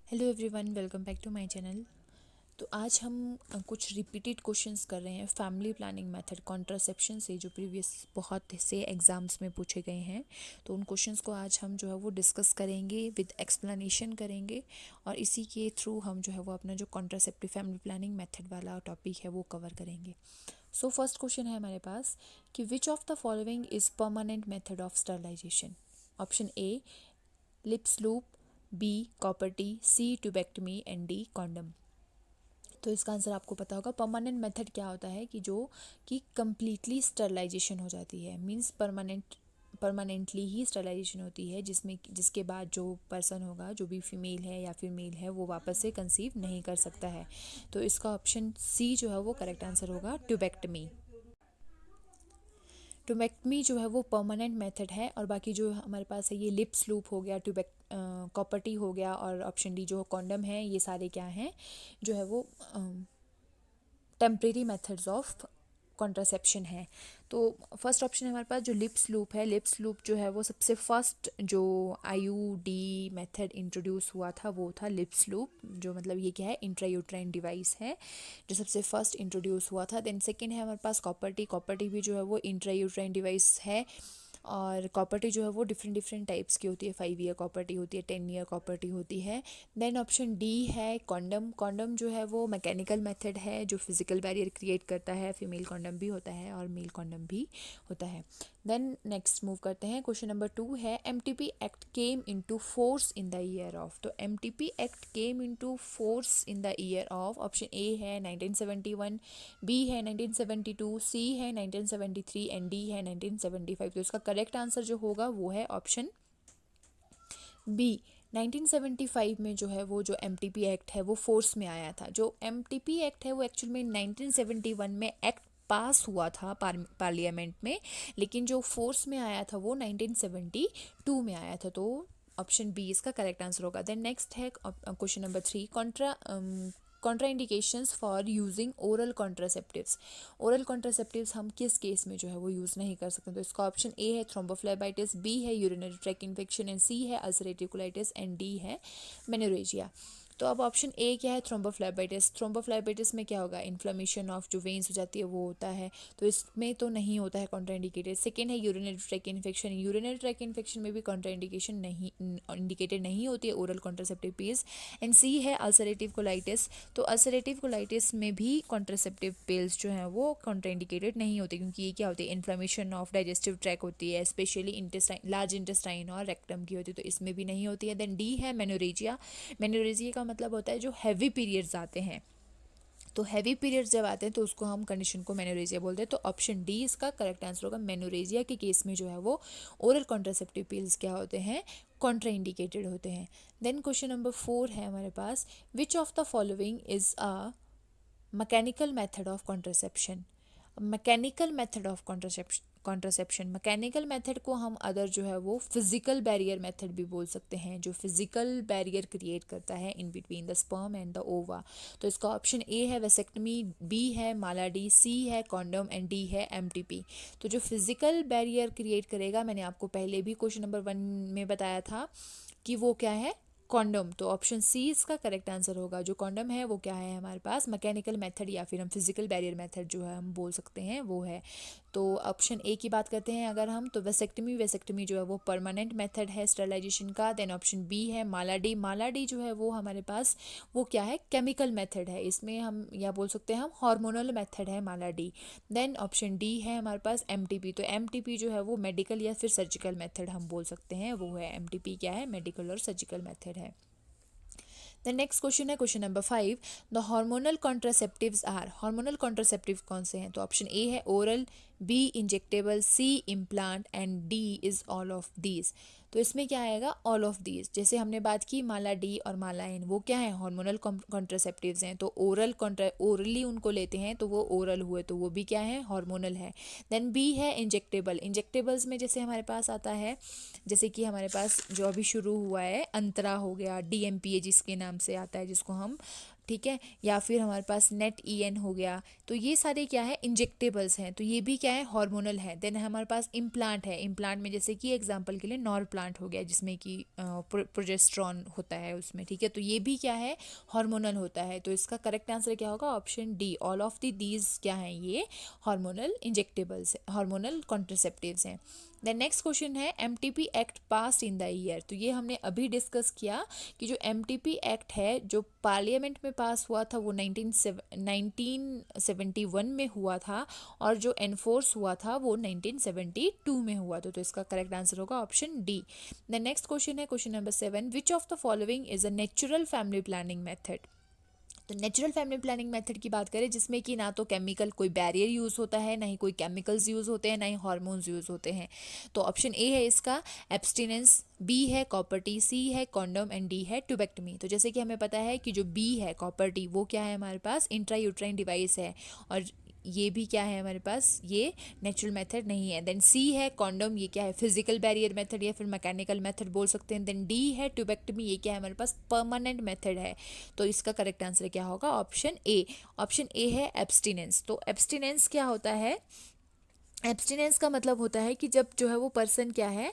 Hello everyone, welcome back to my channel. तो आज हम कुछ रिपीटेड क्वेश्चंस कर रहे हैं फैमिली प्लानिंग मेथड कॉन्ट्रासेप्शन से, जो प्रीवियस बहुत से एग्जाम्स में पूछे गए हैं। तो उन क्वेश्चंस को आज हम जो है वो डिस्कस करेंगे, विद एक्सप्लेनेशन करेंगे, और इसी के थ्रू हम जो है वो अपना जो कॉन्ट्रासेप्टिव फैमिली प्लानिंग मेथड वाला टॉपिक है वो कवर करेंगे। सो फर्स्ट क्वेश्चन है हमारे पास कि which of the following is permanent method of sterilisation. Option a Lippes loop, b copper T, c tubectomy and d condom. तो इसका आंसर आपको पता होगा। परमानेंट मेथड क्या होता है कि जो कि कम्प्लीटली स्टरलाइजेशन हो जाती है, मींस परमानेंटली ही स्टरलाइजेशन होती है, जिसके बाद जो पर्सन होगा, जो भी फीमेल है या फिर मेल है, वो वापस से कंसीव नहीं कर सकता है। तो इसका ऑप्शन सी जो है वो करेक्ट आंसर होगा, ट्यूबेक्टमी। ट्यूबेक्टमी जो है वो परमानेंट मेथड है, और बाकी जो हमारे पास है ये लिप्स लूप हो गया, कॉपर्टी हो गया, और ऑप्शन डी जो कॉन्डम है, ये सारे क्या हैं, जो है वो टेम्परेरी मेथड्स ऑफ कॉन्ट्रासेप्शन है। तो फर्स्ट ऑप्शन है हमारे पास जो लिप्स लूप है। लिप्स लूप जो है वो सबसे फर्स्ट जो आईयूडी मेथड इंट्रोड्यूस हुआ था वो था लिप्स लूप, जो मतलब ये क्या है, इंट्रायूट्राइन डिवाइस है जो सबसे फर्स्ट इंट्रोड्यूस हुआ था। देन सेकेंड है हमारे पास कॉपर टी। कॉपर टी भी जो है वो इंट्रायूट्राइन डिवाइस है, और कॉपर टी जो है वो डिफरेंट डिफरेंट टाइप्स की होती है। 5 ईयर कॉपर टी होती है, 10 ईयर कॉपर टी होती है। देन ऑप्शन डी है कॉन्डम। कॉन्डम जो है वो मैकेनिकल मेथड है जो फिजिकल बैरियर क्रिएट करता है। फीमेल कॉन्डम भी होता है और मेल कॉन्डम भी होता है। देन नेक्स्ट मूव करते हैं। क्वेश्चन नंबर 2 है MTP act came into force in the year of. तो MTP act came into force in the year of. Option ए है 1971, बी है 1972, सी है 1973 एंड डी है 1975। तो इसका करेक्ट आंसर जो होगा वो है ऑप्शन बी। 1975 में जो है वो जो एमटीपी एक्ट है वो फोर्स में आया था। जो एमटीपी एक्ट है वो एक्चुअल में 1971 में एक्ट पास हुआ था पार्लियामेंट में, लेकिन जो फोर्स में आया था वो 1972 में आया था। तो ऑप्शन बी इसका करेक्ट आंसर होगा। देन नेक्स्ट है question number 3, contraindications for using oral contraceptives. Oral contraceptives हम किस केस में जो है वो यूज़ नहीं कर सकते। तो इसका ऑप्शन ए है थ्रोम्बोफ्लेबाइटिस, बी है urinary track infection, and C है अल्सरेटिव कोलाइटिस, एंड डी है मेनोरेजिया। तो अब ऑप्शन ए क्या है, थ्रोम्बोफ्लेबाइटिस। थ्रोम्बोफ्लेबाइटिस में क्या होगा, इन्फ्लेमेशन ऑफ जो वेन्स हो जाती है वो होता है, तो इसमें तो नहीं होता है कॉन्ट्राइंडिकेटेड। सेकेंड है urinary track infection. Urinary track infection में भी कॉन्ट्राइंडिकेशन नहीं इंडिकेटेड नहीं होती है oral contraceptive pills. And C है अल्सरेटिव कोलाइटिस। तो अल्सरेटिव कोलाइटिस में भी कॉन्ट्रासेप्टिव पिल्स जो हैं वो कॉन्ट्राइंडिकेटेड नहीं होते, क्योंकि ये क्या होती है, इन्फ्लेमेशन ऑफ डाइजेस्टिव ट्रैक होती है, स्पेशली इंटेस्टाइन, लार्ज इंटेस्टाइन और रेक्टम की होती है, तो इसमें भी नहीं होती है। देन डी है मेनोरेजिया। मेनोरेजिया का मतलब होता है जो हैवी पीरियड्स आते हैं। तो हैवी पीरियड्स जब आते हैं तो उसको हम कंडीशन को मेनोरेजिया बोलते हैं। तो ऑप्शन डी इसका करेक्ट आंसर होगा। मेनोरेजिया के केस में जो है वो ओरल कॉन्ट्रासेप्टिव पिल्स क्या होते हैं, कॉन्ट्राइंडिकेटेड होते हैं। देन क्वेश्चन नंबर 4 है हमारे पास, which of the following is a mechanical method of contraception. Mechanical method of contraception, mechanical method को हम अदर जो है वो फिजिकल बैरियर मेथड भी बोल सकते हैं, जो फिजिकल बैरियर क्रिएट करता है in between the sperm and the ओवा। तो इसका ऑप्शन ए है वेसेक्टमी, बी है मालाडी, सी है कॉन्डम, एंड डी है एमटीपी। तो जो फिजिकल बैरियर क्रिएट करेगा, मैंने आपको पहले भी क्वेश्चन नंबर 1 में बताया था कि वो क्या है, कॉन्डम। तो ऑप्शन सी इसका करेक्ट आंसर होगा। जो कॉन्डम है वो क्या है हमारे पास, मैकेनिकल मेथड या फिर हम फिजिकल बैरियर मेथड जो है हम बोल सकते हैं वो है। तो ऑप्शन ए की बात करते हैं अगर हम, तो वेसेक्टमी, वेसेक्टमी जो है वो परमानेंट मेथड है स्टरलाइजेशन का। देन ऑप्शन बी है मालाडी। मालाडी जो है वो हमारे पास वो क्या है, केमिकल मेथड है, इसमें हम या बोल सकते हैं हम हार्मोनल मेथड है मालाडी। देन ऑप्शन डी है हमारे पास एमटीपी। तो एमटीपी जो है वो मेडिकल या फिर सर्जिकल मेथड हम बोल सकते हैं वो है। एमटीपी क्या है, मेडिकल और सर्जिकल मेथड है। द नेक्स्ट क्वेश्चन है question number 5, the hormonal contraceptives are. Hormonal contraceptive कौन से हैं। तो ऑप्शन ए है oral, b injectable, c implant, and D is all of these. तो इसमें क्या आएगा, ऑल ऑफ दीज। जैसे हमने बात की माला डी और माला एन, वो क्या है, हार्मोनल कॉन्ट्रासेप्टिव्स हैं, तो ओरली उनको लेते हैं तो वो ओरल हुए, तो वो भी क्या है, हार्मोनल है। देन बी है इंजेक्टेबल। इंजेक्टेबल्स में जैसे हमारे पास आता है, जैसे कि हमारे पास जो अभी शुरू हुआ है अंतरा हो गया, डीएमपीए जिसके नाम से आता है, जिसको हम ठीक है, या फिर हमारे पास नेट EN हो गया। तो ये सारे क्या है, इंजेक्टेबल्स हैं, तो ये भी क्या है, हार्मोनल है। देन हमारे पास इम्प्लांट है, इम्प्लांट में जैसे कि एग्जांपल के लिए नॉर प्लांट हो गया, जिसमें कि प्रोजेस्ट्रॉन होता है उसमें, ठीक है, तो ये भी क्या है, हार्मोनल होता है। तो इसका करेक्ट आंसर क्या होगा, option D, all of these क्या हैं, ये हार्मोनल इंजेक्टेबल्स, हार्मोनल कॉन्ट्रासेप्टिव्स हैं। देन नेक्स्ट क्वेश्चन है, MTP act pass in the year. तो ये हमने अभी डिस्कस किया कि जो MTP एक्ट है जो पार्लियामेंट में पास हुआ था वो 1971 में हुआ था, और जो एनफोर्स हुआ था वो 1972 में हुआ था। तो इसका करेक्ट आंसर होगा option D. The next question है question number 7, which of the following is a natural family planning method. तो नेचुरल फैमिली प्लानिंग मेथड की बात करें जिसमें कि ना तो केमिकल कोई बैरियर यूज़ होता है, ना ही कोई केमिकल्स यूज़ होते हैं, ना ही हार्मोन्स यूज़ होते हैं। तो ऑप्शन ए है इसका एब्सटिनेंस, बी है कॉपर टी, सी है कॉन्डोम एंड डी है ट्यूबेक्टमी। तो जैसे कि हमें पता है कि जो बी है कॉपर टी वो क्या है, हमारे पास इंट्रा यूट्राइन डिवाइस है, और ये भी क्या है हमारे पास, ये नेचुरल मेथड नहीं है। देन सी है कॉन्डोम, ये क्या है, फिजिकल बैरियर मेथड या फिर मैकेनिकल मेथड बोल सकते हैं। देन डी है ट्यूबेक्टमी, ये क्या है हमारे पास, परमानेंट मेथड है। तो इसका करेक्ट आंसर क्या होगा, ऑप्शन ए। ऑप्शन ए है एब्सटिनेंस। तो एब्सटिनेंस क्या होता है, एब्सटिनेंस का मतलब होता है कि जब जो है वो पर्सन क्या है,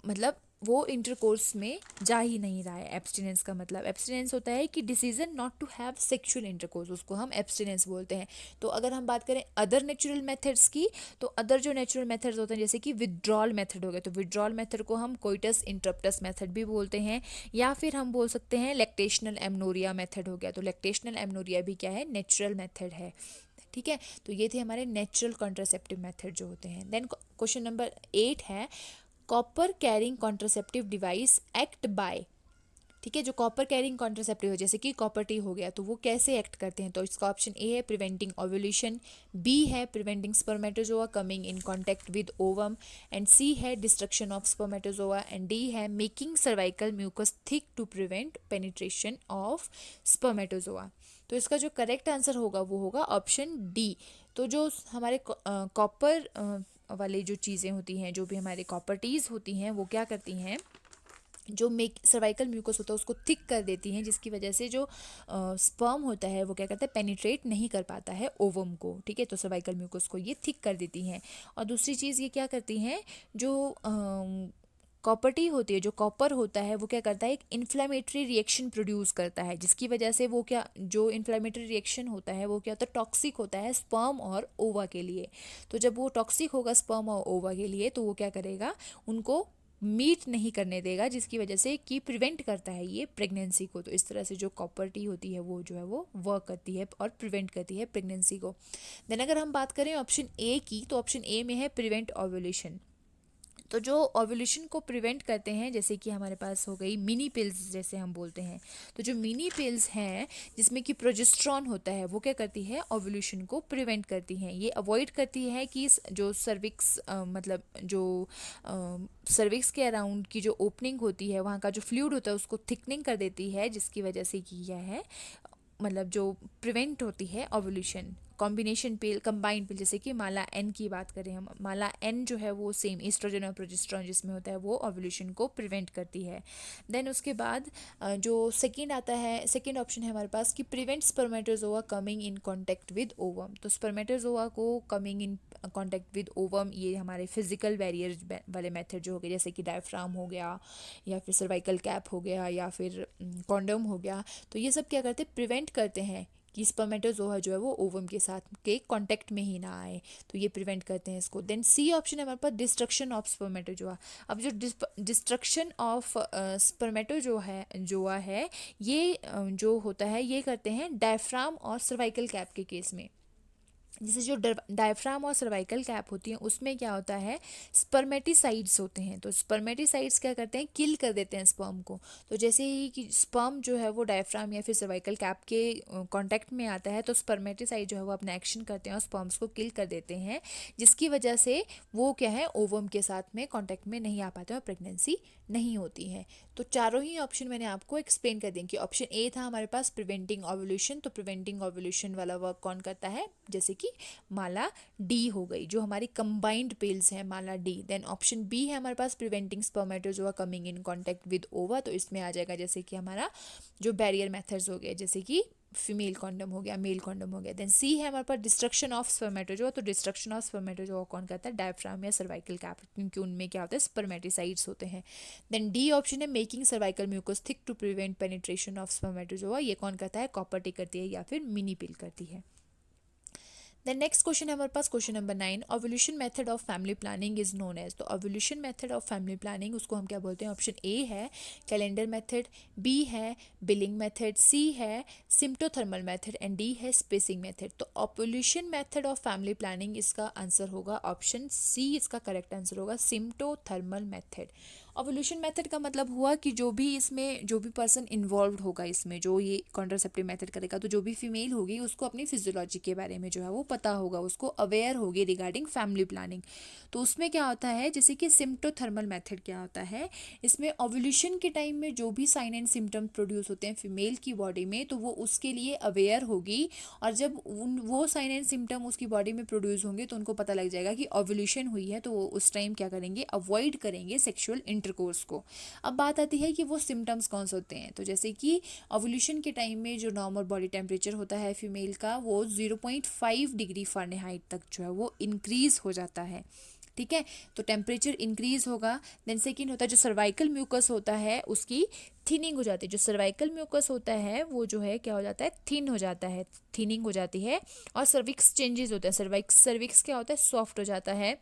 मतलब वो इंटरकोर्स में जा ही नहीं रहा है। एब्सटिनेंस का मतलब, एब्सटिनेंस होता है कि decision not to have sexual intercourse, उसको हम एब्सटिनेंस बोलते हैं। तो अगर हम बात करें अदर नेचुरल मेथड्स की, तो अदर जो नेचुरल मेथड्स होते हैं जैसे कि विड्रॉल मेथड हो गया, तो विड्रॉल मेथड को हम कोइटस इंटरप्टस मेथड भी बोलते हैं, या फिर हम बोल सकते हैं लैक्टेशनल एमनोरिया मेथड हो गया। तो लैक्टेशनल एमनोरिया भी क्या है, नेचुरल मेथड है, ठीक है। तो ये थे हमारे नेचुरल कॉन्ट्रासेप्टिव मेथड जो होते हैं। देन क्वेश्चन नंबर 8 है, copper carrying contraceptive device act by, ठीक है, जो कॉपर कैरिंग कॉन्ट्रासेप्टिव है जैसे कि कॉपर टी हो गया, तो वो कैसे एक्ट करते हैं। तो इसका ऑप्शन ए है प्रिवेंटिंग ओव्यूलेशन, बी है preventing spermatozoa coming in contact with ovum, and C है destruction of spermatozoa, and D है making cervical mucus thick to prevent penetration of spermatozoa. तो इसका जो करेक्ट आंसर होगा वो होगा ऑप्शन डी। तो जो हमारे कॉपर वाले जो चीज़ें होती हैं, जो भी हमारे कॉपर्टीज़ होती हैं, वो क्या करती हैं, जो मेक सर्वाइकल म्यूकस होता है उसको थिक कर देती हैं, जिसकी वजह से जो स्पर्म होता है वो क्या करता है, पेनिट्रेट नहीं कर पाता है ओवम को, ठीक है। तो सर्वाइकल म्यूकस को ये थिक कर देती हैं। और दूसरी चीज़ ये क्या करती हैं, जो कॉपर टी होती है, जो कॉपर होता है वो क्या करता है, एक इन्फ्लेमेटरी रिएक्शन प्रोड्यूस करता है, जिसकी वजह से वो क्या, जो इन्फ्लेमेटरी रिएक्शन होता है वो क्या होता है, टॉक्सिक होता है स्पर्म और ओवा के लिए। तो जब वो टॉक्सिक होगा स्पर्म और ओवा के लिए, तो वो क्या करेगा, उनको मीट नहीं करने देगा, जिसकी वजह से कि प्रिवेंट करता है ये प्रेगनेंसी को। तो इस तरह से जो कॉपर टी होती है वो जो है वो वर्क करती है और प्रिवेंट करती है प्रेगनेंसी को। देन अगर हम बात करें ऑप्शन ए की, तो ऑप्शन ए में है प्रिवेंट ओव्यूलेशन। तो जो ओव्यूलेशन को प्रिवेंट करते हैं, जैसे कि हमारे पास हो गई मिनी पिल्स जैसे हम बोलते हैं, तो जो मिनी पिल्स हैं जिसमें कि प्रोजेस्ट्रॉन होता है, वो क्या करती है, ओव्यूलेशन को प्रिवेंट करती हैं। ये अवॉइड करती है कि जो सर्विक्स मतलब जो सर्विक्स के अराउंड की जो ओपनिंग होती है, वहाँ का जो फ्लूइड होता है उसको थिकनिंग कर देती है, जिसकी वजह से कि यह है मतलब जो प्रिवेंट होती है ओव्यूलेशन। कॉम्बिनेशन पिल, कंबाइंड पिल, जैसे कि माला एन की बात करें हम, माला एन जो है वो सेम एस्ट्रोजन और प्रोजेस्टेरोन जिसमें होता है वो ओव्यूलेशन को प्रिवेंट करती है। देन उसके बाद जो सेकंड आता है, सेकंड ऑप्शन है हमारे पास कि prevent spermatozoa coming in contact with ovum. तो स्पर्मेटोजोआ को coming in contact with ovum, ये हमारे फिजिकल बैरियर वाले मेथड जो हो गए, जैसे कि डायफ्राम हो गया, या फिर सर्वाइकल कैप हो गया, या फिर कॉन्डोम हो गया। तो ये सब क्या करते हैं, प्रिवेंट करते हैं कि स्पर्मेटोजोआ जो है वो ओवम के साथ के कांटेक्ट में ही ना आए, तो ये प्रिवेंट करते हैं इसको। देन सी ऑप्शन है हमारे पास डिस्ट्रक्शन ऑफ स्पर्मेटोजोआ। अब जो डिस्ट्रक्शन ऑफ स्पर्मेटोजोआ है, ये जो होता है ये करते हैं डायफ्राम और सर्वाइकल कैप के केस में। जैसे जो डायफ्राम और सर्वाइकल कैप होती हैं उसमें क्या होता है, स्पर्मेटिसाइड्स होते हैं। तो स्पर्मेटिसाइड्स क्या करते हैं, किल कर देते हैं स्पर्म को। तो जैसे ही कि स्पर्म जो है वो डायफ्राम या फिर सर्वाइकल कैप के कांटेक्ट में आता है, तो स्पर्मेटिसाइड जो है वो अपना एक्शन करते हैं और स्पर्म्स को किल कर देते हैं, जिसकी वजह से वो क्या है, ओवम के साथ में कांटेक्ट में नहीं आ पाते हैं और प्रेगनेंसी नहीं होती है। तो चारों ही ऑप्शन मैंने आपको एक्सप्लेन कर दिए कि ऑप्शन ए था हमारे पास प्रिवेंटिंग ओव्यूलेशन, तो प्रिवेंटिंग ओव्यूलेशन वाला वर्क कौन करता है, जैसे कि माला डी हो गई, जो हमारी कंबाइंड पिल्स हैं Mala D. Then option B है हमारे पास preventing spermatozoa coming in contact with ova, तो इसमें आ जाएगा जैसे कि हमारा जो बैरियर मेथड्स हो गए, जैसे कि फीमेल कॉन्डम हो गया, मेल कॉन्डम हो गया। देन सी है हमारे पास डिस्ट्रक्शन ऑफ स्पर्मेटोजोआ, तो डिस्ट्रक्शन ऑफ स्पर्मेटोजोआ कौन करता है, डायफ्राम या सर्वाइकल कैप, क्योंकि उनमें क्या होता है, स्पर्मेटिसाइड्स होते हैं। देन डी ऑप्शन है making cervical mucus thick to prevent penetration of spermatozoa, ये कौन करता है, कॉपर टी करती है या फिर मिनी पिल करती है। देन नेक्स्ट क्वेश्चन है हमारे पास question number 9, ovulation method of family planning is known as, तो ovulation method of family planning उसको हम क्या बोलते हैं, ऑप्शन ए है कैलेंडर मेथड, बी है बिलिंग मेथड, सी है सिम्प्टोथर्मल मेथड एंड डी है स्पेसिंग मेथड। तो ovulation method of family planning इसका आंसर होगा ऑप्शन सी, इसका करेक्ट आंसर होगा सिम्प्टोथर्मल मेथड। ओवुलेशन मेथड का मतलब हुआ कि जो भी इसमें जो भी पर्सन इन्वॉल्व होगा इसमें, जो ये कॉन्ट्रासेप्टिव मेथड करेगा, तो जो भी फीमेल होगी उसको अपनी फिजियोलॉजी के बारे में जो है वो पता होगा, उसको अवेयर होगी रिगार्डिंग फैमिली प्लानिंग। तो उसमें क्या होता है, जैसे कि सिम्प्टोथर्मल मेथड क्या होता है, इसमें ओवुलेशन के टाइम में जो भी साइन एंड सिम्टम प्रोड्यूस होते हैं फीमेल की बॉडी में, तो वो उसके लिए अवेयर होगी, और जब वो साइन एंड सिम्टम उसकी बॉडी में प्रोड्यूस होंगे तो उनको पता लग जाएगा कि ओवुलेशन हुई है, तो वो उस टाइम क्या करेंगे, अवॉइड करेंगे सेक्सुअल इंटरकोर्स को। अब बात आती है कि वो सिम्टम्स कौन से होते हैं, तो जैसे कि ओवुलेशन के टाइम में जो नॉर्मल बॉडी टेम्परेचर होता है फीमेल का, वो 0.5 डिग्री फ़ारेनहाइट तक जो है वो इंक्रीज़ हो जाता है, ठीक है, तो टेम्परेचर इंक्रीज़ होगा। देन सेकेंड होता है जो सर्वाइकल म्यूकस होता है उसकी थिनिंग हो जाती है, जो सर्वाइकल म्यूकस होता है वो जो है क्या हो जाता है, थिन हो जाता है, थिनिंग हो जाती है, और सर्विक्स चेंजेस होते हैं, सर्विक्स क्या होता है, सॉफ्ट हो जाता है,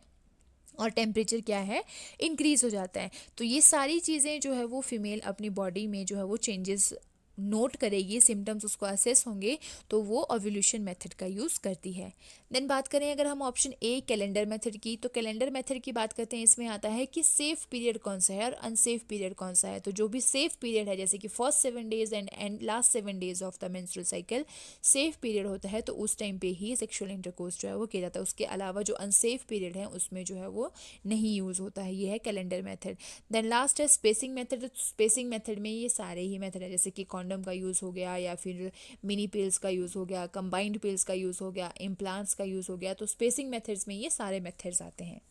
और टेम्परेचर क्या है, इंक्रीज़ हो जाता है। तो ये सारी चीज़ें जो है वो फीमेल अपनी बॉडी में जो है वो चेंजेस नोट करेगी, सिम्टम्स उसको असेस होंगे, तो वो ओवुलेशन मेथड का यूज़ करती है। देन बात करें अगर हम ऑप्शन ए कैलेंडर मेथड की, तो कैलेंडर मेथड की बात करते हैं, इसमें आता है कि सेफ पीरियड कौन सा है और अनसेफ पीरियड कौन सा है। तो जो भी सेफ पीरियड है, जैसे कि first 7 days and last 7 days of the menstrual cycle safe period होता है, तो उस टाइम पे ही सेक्सुअल इंटरकोर्स जो है वो किया जाता है। उसके अलावा जो अनसेफ पीरियड है उसमें जो है वो नहीं यूज़ होता है, ये है कैलेंडर मेथड। देन लास्ट है स्पेसिंग मेथड, स्पेसिंग मेथड में ये सारे ही मेथड है, जैसे कि कॉन्डम का यूज़ हो गया, या फिर मिनी पिल्स का यूज़ हो गया, कंबाइंड पिल्स का यूज़ हो गया, इम्प्लांट्स का यूज़ हो गया, तो स्पेसिंग मेथड्स में ये सारे मेथड्स आते हैं।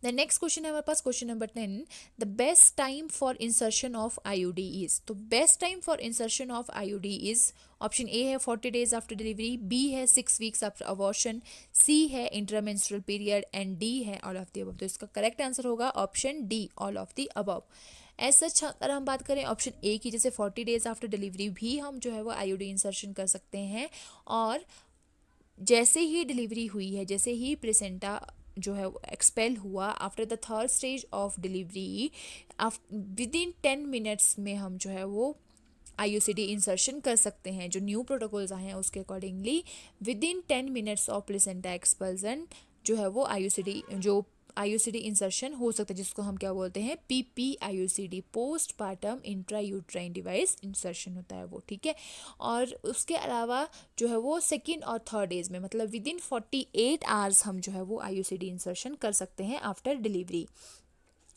द नेक्स्ट क्वेश्चन है हमारे पास question number 10, the best time for insertion of IUD is, तो best time for insertion of IUD is, option ए है 40 डेज आफ्टर डिलीवरी, बी है 6 वीक्स आफ्टर अबॉर्शन, सी है इंट्रामेंस्ट्रुअल पीरियड एंड डी है all of the above. तो इसका correct answer होगा option D, all of the above. ऐसा सच अगर हम बात करें ऑप्शन ए की, जैसे 40 डेज आफ्टर डिलीवरी भी हम जो है वो IUD इंसर्शन कर सकते हैं, और जैसे ही डिलीवरी हुई है, जैसे ही प्लेसेंटा जो है एक्सपेल हुआ, after the third stage of delivery, with in 10 minutes में हम जो है वो IUCD इंसर्शन कर सकते हैं। जो न्यू प्रोटोकॉल्स आए हैं उसके accordingly with in 10 minutes of placenta expulsion जो है वो IUCD इंसर्शन हो सकता है, जिसको हम क्या बोलते हैं, PPIUCD, post partum intra uterine device insertion होता है वो, ठीक है। और उसके अलावा जो है वो सेकेंड और थर्ड डेज में, मतलब विद इन 48 आवर्स हम जो है वो IUCD इंसर्शन कर सकते हैं आफ्टर डिलीवरी।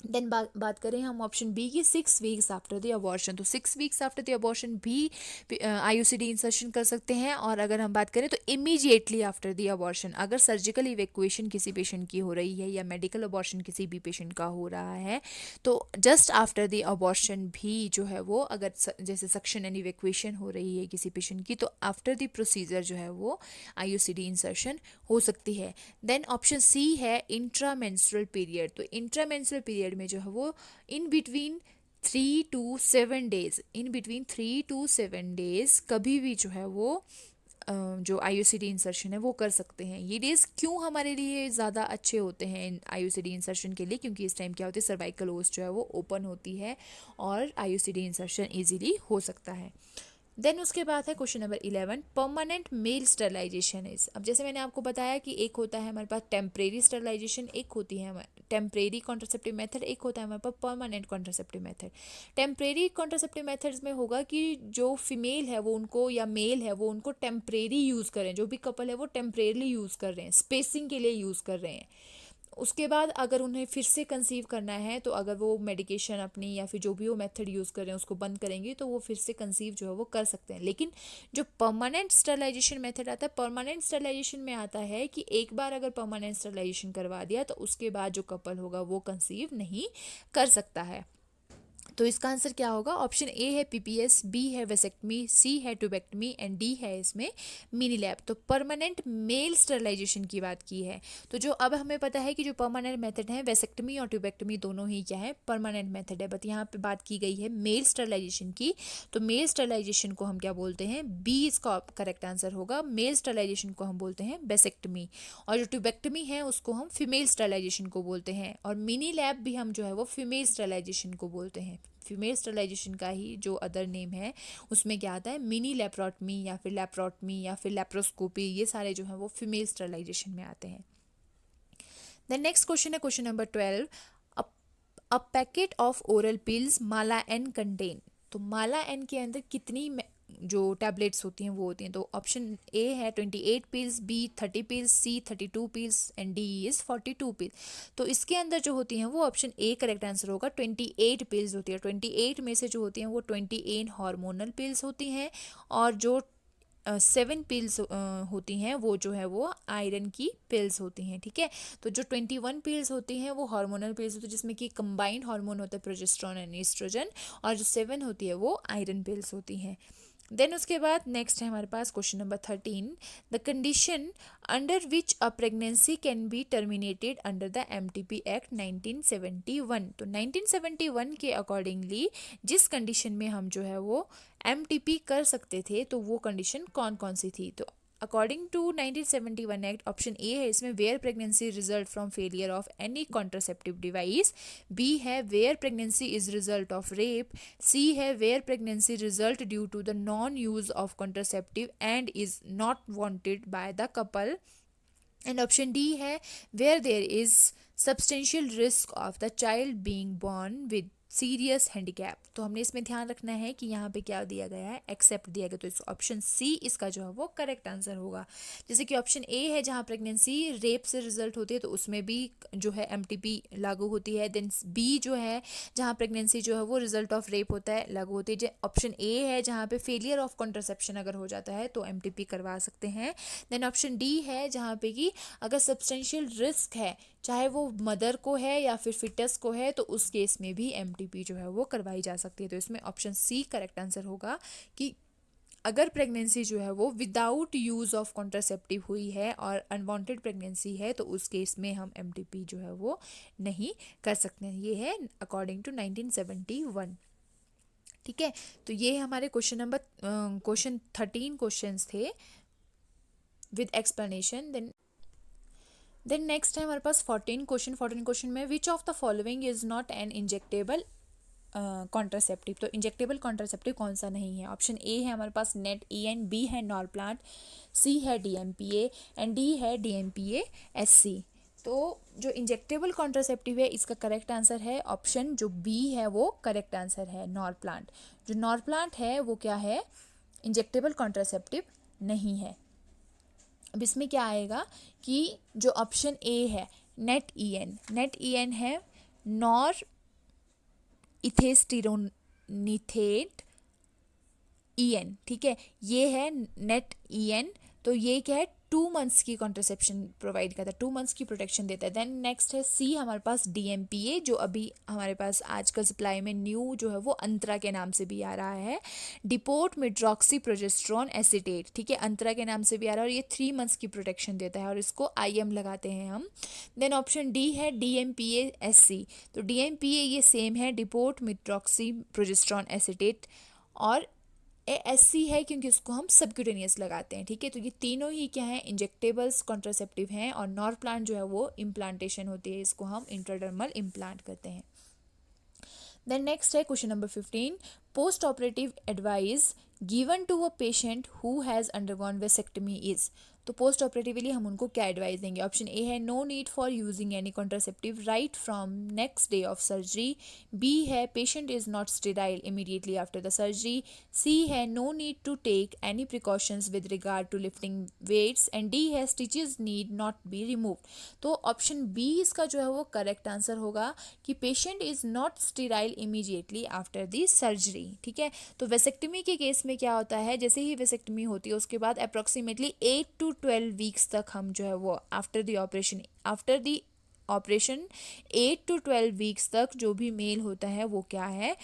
देन बात करें हम ऑप्शन बी की 6 वीक्स आफ्टर द अबॉर्शन, तो 6 वीक्स आफ्टर द अबॉर्शन भी IUCD इंसर्शन कर सकते हैं। और अगर हम बात करें तो इमीडिएटली आफ्टर द अबॉर्शन, अगर सर्जिकल इवैक्यूएशन किसी पेशेंट की हो रही है या मेडिकल अबॉर्शन किसी भी पेशेंट का हो रहा है, तो जस्ट आफ्टर द अबॉर्शन भी जो है वो, अगर जैसे सक्शन एंड इवैक्यूएशन हो रही है किसी पेशेंट की, तो आफ्टर द प्रोसीजर जो है वो IUCD इंसर्शन हो सकती है। देन ऑप्शन सी है इंट्रामेंस्ट्रुअल पीरियड, तो इंट्रामेंस्ट्रुअल पीरियड में जो है वो in between 3 to 7 days, in between 3 to 7 days कभी भी जो है वो जो IUCD इंसर्शन है वो कर सकते हैं। ये डेज क्यों हमारे लिए ज़्यादा अच्छे होते हैं IUCD इंसर्शन के लिए, क्योंकि इस टाइम क्या होती है, सर्वाइकल ओस जो है वो ओपन होती है और IUCD इंसर्शन ईजिली हो सकता है। देन उसके बाद है question number 11, permanent male sterilization is. अब जैसे मैंने आपको बताया कि एक होता है हमारे पास टेम्परेरी स्टरलाइजेशन, एक होती है टेम्परेरी कॉन्ट्रासेप्टिव मेथड, एक होता है हमारे पास permanent contraceptive method. Temporary contraceptive methods में होगा कि जो फीमेल है वो उनको, या मेल है वो उनको टेम्परेरी यूज़ करें, जो भी कपल है वो टेम्परेरी यूज़ कर रहे हैं, स्पेसिंग के लिए यूज़ कर रहे हैं। उसके बाद अगर उन्हें फिर से कंसीव करना है, तो अगर वो मेडिकेशन अपनी या फिर जो भी वो मेथड यूज़ कर रहे हैं उसको बंद करेंगे, तो वो फिर से कंसीव जो है वो कर सकते हैं। लेकिन जो परमानेंट स्टरलाइजेशन मेथड आता है, परमानेंट स्टरलाइजेशन में आता है कि एक बार अगर परमानेंट स्टरलाइजेशन करवा दिया तो उसके बाद जो कपल होगा वो कंसीव नहीं कर सकता है। तो इसका आंसर क्या होगा? ऑप्शन ए है पीपीएस, बी है वेसेक्टमी, सी है ट्यूबेक्टमी एंड डी है इसमें मिनी लैब। तो परमानेंट मेल स्टरलाइजेशन की बात की है। तो जो अब हमें पता है कि जो परमानेंट मेथड है वेसेक्टमी और ट्यूबेक्टमी दोनों ही क्या है? परमानेंट मेथड है। बट यहाँ पे बात की गई है मेल स्टरलाइजेशन की। तो मेल स्टरलाइजेशन को हम क्या बोलते हैं? बी इसका करेक्ट आंसर होगा। मेल स्टरलाइजेशन को हम बोलते हैं वेसेक्टमी, और जो ट्यूबेक्टमी है उसको हम फीमेल स्टरलाइजेशन को बोलते हैं, और मिनी लैब भी हम जो है वो फीमेल स्टरलाइजेशन को बोलते हैं। फीमेल स्टरलाइजेशन का ही जो अदर नेम है उसमें क्या आता है? मिनी लेप्रोटमी या फिर लेप्रोटमी या फिर लेप्रोस्कोपी, ये सारे जो है वो फीमेल स्टरलाइजेशन में आते हैं। देन नेक्स्ट क्वेश्चन है question number 12। A packet of oral pills Mala N contain. तो माला एन के अंदर कितनी जो टैबलेट्स होती हैं वो होती हैं? तो ऑप्शन ए है 28 pills, b 30 pills, c 32 pills and D is 42 pills. तो इसके अंदर जो होती हैं वो ऑप्शन ए करेक्ट आंसर होगा। 28 पिल्स होती है। 28 में से जो होती हैं वो 28 हार्मोनल पिल्स होती हैं, और जो 7 पिल्स होती हैं वो जो है वो आयरन की पिल्स होती हैं। ठीक है, तो जो 21 पिल्स होती हैं वो हार्मोनल पिल्स होती है, जिसमें कि कंबाइंड हार्मोन होता है प्रोजेस्टेरोन एंड एस्ट्रोजन, और जो 7 होती है वो आयरन पिल्स होती हैं। देन उसके बाद नेक्स्ट है हमारे पास question number 13। The condition under which a pregnancy can be terminated under the MTP act 1971। तो 1971 के अकॉर्डिंगली जिस कंडीशन में हम जो है वो एमटीपी कर सकते थे, तो वो कंडीशन कौन कौन सी थी? तो अकॉर्डिंग टू 1971 एक्ट ऑप्शन ए है इसमें where pregnancy result from failure of any contraceptive device, B है where pregnancy is result of rape, C है where pregnancy result due to the non use of contraceptive and is not wanted by the couple, and option D है where there is substantial risk of the child being born with serious handicap. तो हमने इसमें ध्यान रखना है कि यहाँ पे क्या दिया गया है? एक्सेप्ट दिया गया। तो इस ऑप्शन सी इसका जो है वो करेक्ट आंसर होगा। जैसे कि ऑप्शन ए है जहाँ प्रेगनेंसी रेप से रिजल्ट होती है तो उसमें भी जो है एमटीपी लागू होती है। देन बी जो है जहाँ प्रेगनेंसी जो है वो रिजल्ट ऑफ रेप होता है लागू होती है। ऑप्शन ए है जहाँ पे फेलियर ऑफ कॉन्ट्रासेप्शन अगर हो जाता है तो एमटीपी करवा सकते हैं। देन ऑप्शन डी है जहाँ पे कि अगर सब्सटेंशियल रिस्क है, चाहे वो मदर को है या फिर फिटस को है, तो उस केस में भी एमटीपी जो है वो करवाई जा सकती है। तो इसमें ऑप्शन सी करेक्ट आंसर होगा कि अगर प्रेगनेंसी जो है वो विदाउट यूज़ ऑफ कॉन्ट्रासेप्टिव हुई है और अनवांटेड प्रेगनेंसी है तो उस केस में हम एमटीपी जो है वो नहीं कर सकते हैं। ये है अकॉर्डिंग टू 1971। ठीक है, तो ये हमारे क्वेश्चन 13 क्वेश्चंस थे विद एक्सप्लेनेशन। देन नेक्स्ट है हमारे पास 14 क्वेश्चन में विच of the following is not an injectable contraceptive. तो इंजेक्टेबल कॉन्ट्रासेप्टिव कौन सा नहीं है? ऑप्शन ए है हमारे पास नेट EN, बी है नॉरप्लांट, सी है DMPA एंड डी है DMPA SC। तो जो इंजेक्टेबल कॉन्ट्रासेप्टिव है इसका करेक्ट आंसर है ऑप्शन जो बी है, वो करेक्ट आंसर है नॉरप्लांट। जो नॉरप्लांट है वो क्या है? इंजेक्टेबल कॉन्ट्रासेप्टिव नहीं है। अब इसमें क्या आएगा कि जो ऑप्शन ए है नेट EN है नॉर इथेस्टिरोनिथेट EN। ठीक है, ये है नेट EN। तो ये क्या है? 2 मंथ्स की कॉन्ट्रासेप्शन प्रोवाइड करता है, 2 मंथ्स की प्रोटेक्शन देता है। देन नेक्स्ट है सी हमारे पास DMPA, जो अभी हमारे पास आजकल सप्लाई में न्यू जो है वो अंतरा के नाम से भी आ रहा है, डिपोट मेट्रॉक्सी प्रोजेस्ट्रॉन एसिटेट। ठीक है, अंतरा के नाम से भी आ रहा है और ये 3 मंथ्स की प्रोटेक्शन देता है और इसको IM लगाते हैं हम। देन ऑप्शन डी है DMPA SC। तो DMPA ये सेम है, डिपोट मेट्रॉक्सी प्रोजेस्ट्रॉन एसिटेट, और SC है क्योंकि उसको हम सबक्यूटेनियस लगाते हैं। ठीक है, तो ये तीनों ही क्या है? इंजेक्टेबल्स कॉन्ट्रासेप्टिव हैं, और नॉरप्लांट जो है वो इम्प्लांटेशन होती है, इसको हम इंट्राडर्मल इम्प्लांट करते हैं। देन नेक्स्ट है question number 15। Post operative advice given to a patient who has undergone vasectomy is. तो पोस्ट ऑपरेटिवली हम उनको क्या एडवाइस देंगे? ऑप्शन ए है no need for using any contraceptive right from next day of surgery, B है patient is not sterile immediately after the surgery, C है no need to take any precautions with regard to lifting weights, and D है stitches need not be removed. तो option B इसका जो है वो correct answer होगा कि patient is not sterile immediately after the surgery. ठीक है, तो वेसेक्टमी के केस में क्या होता है? जैसे ही वेसेक्टमी होती है उसके बाद अप्रॉक्सीमेटली 8 to 12 वीक्स तक हम जो है वो after the operation 8 to 12 weeks तक जो भी मेल होता है वो क्या है?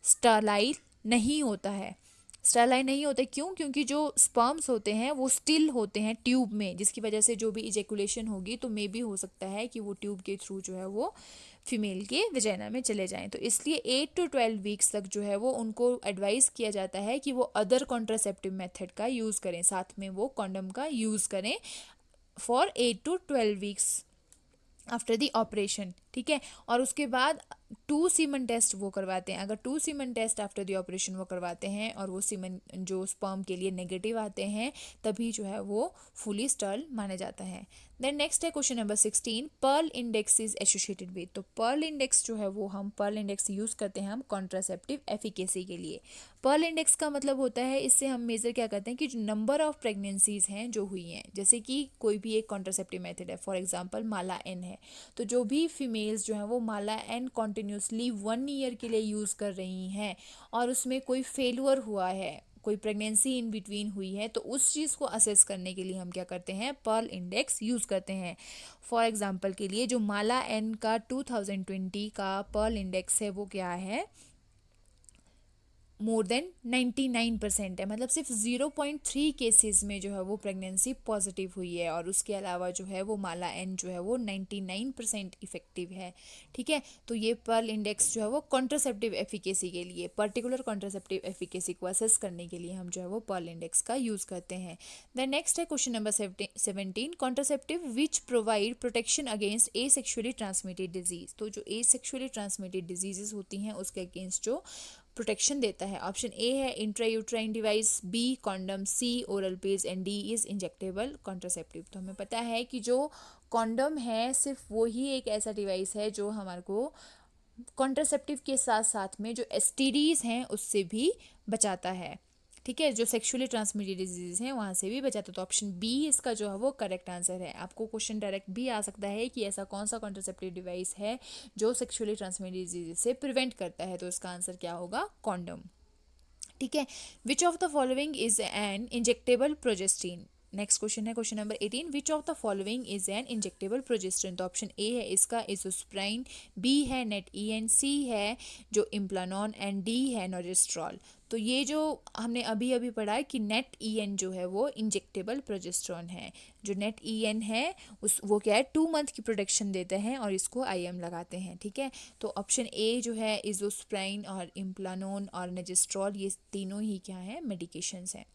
स्टरलाइल नहीं होता है। स्टरलाइल नहीं होते क्यों? क्योंकि जो स्पर्म्स होते हैं वो स्टिल होते हैं ट्यूब में, जिसकी वजह से जो भी इजेकुलेशन होगी तो मे भी हो सकता है कि वो ट्यूब के थ्रू जो है वो फीमेल के वजाइना में चले जाएं। तो इसलिए 8 to 12 वीक्स तक जो है वो उनको एडवाइस किया जाता है कि वो अदर कॉन्ट्रासेप्टिव मेथड का यूज़ करें, साथ में वो कॉन्डम का यूज़ करें for 8 to 12 weeks after the operation. ठीक है, और उसके बाद 2 सीमन टेस्ट वो करवाते हैं। अगर 2 semen test after the operation वो करवाते हैं और वो सीमन जो स्पर्म के लिए नेगेटिव आते हैं, तभी जो है वो फुली स्टर्ल माना जाता है। देन नेक्स्ट है question number 16, Pearl index is associated with. तो पर्ल इंडेक्स जो है वो हम पर्ल इंडेक्स यूज़ करते हैं हम कॉन्ट्रासेप्टिव एफिकेसी के लिए। पर्ल इंडेक्स का मतलब होता है, इससे हम मेजर क्या करते हैं कि जो नंबर ऑफ प्रेगनेंसीज हैं जो हुई हैं, जैसे कि कोई भी एक कॉन्ट्रासेप्टिव मेथड है, फॉर एग्जांपल माला एन है, तो जो भी फीमेल्स जो हैं वो माला एन कॉन्टिन्यूसली 1 ईयर के लिए यूज़ कर रही हैं और उसमें कोई फेलुअर हुआ है, कोई प्रेगनेंसी इन बिटवीन हुई है, तो उस चीज़ को असेस करने के लिए हम क्या करते हैं, पर्ल इंडेक्स यूज़ करते हैं। फॉर एग्जांपल के लिए जो माला एन का 2020 का पर्ल इंडेक्स है वो क्या है, मोर देन 99% है, मतलब सिर्फ 0.3 केसेस में जो है वो प्रेगनेंसी पॉजिटिव हुई है, और उसके अलावा जो है वो माला एन जो है वो 99% इफेक्टिव है। ठीक है, तो ये पर्ल इंडेक्स जो है वो कॉन्ट्रासेप्टिव एफिकेसी के लिए, पर्टिकुलर कॉन्ट्रासेप्टिव एफिकेसी को असेस करने के लिए हम जो है वो पर्ल इंडेक्स का यूज़ करते हैं। देन नेक्स्ट है question number 17, contraceptive which provide protection against asexually transmitted disease. तो जो एसेक्सुअली ट्रांसमिटेड डिजीजेस होती हैं उसके अगेंस्ट जो प्रोटेक्शन देता है, ऑप्शन ए है intrauterine device, b condom, c oral pills and D is injectable contraceptive. तो हमें पता है कि जो कॉन्डम है सिर्फ वो ही एक ऐसा डिवाइस है जो हमारे को कॉन्ट्रासेप्टिव के साथ साथ में जो एसटीडीज हैं उससे भी बचाता है। ठीक है, जो सेक्सुअली ट्रांसमिटेड डिजीज हैं वहाँ से भी बचाता है। तो ऑप्शन बी इसका जो है वो करेक्ट आंसर है। आपको क्वेश्चन डायरेक्ट भी आ सकता है कि ऐसा कौन सा कॉन्ट्रासेप्टिव डिवाइस है जो सेक्सुअली ट्रांसमिटेड डिजीज से प्रिवेंट करता है, तो इसका आंसर क्या होगा, कॉन्डम। ठीक है, which of the following is an injectable progestin. Next question है question number 18, which of the following is an injectable progestin. तो ऑप्शन ए है इसका इजोस्प्राइन, बी है नेट ईएन, सी है जो इम्प्लानॉन एंड डी है नोरेस्ट्रॉल। तो ये जो हमने अभी अभी पढ़ा है कि नेट ईएन जो है वो इंजेक्टेबल प्रोजेस्ट्रॉन है। जो नेट ईएन है उस वो क्या है, 2 मंथ की प्रोटेक्शन देते हैं और इसको आईएम लगाते हैं। ठीक है, तो ऑप्शन ए जो है इजोस्प्राइन और इम्प्लानोन और नेजेस्ट्रॉल, ये तीनों ही क्या है, मेडिकेशंस हैं।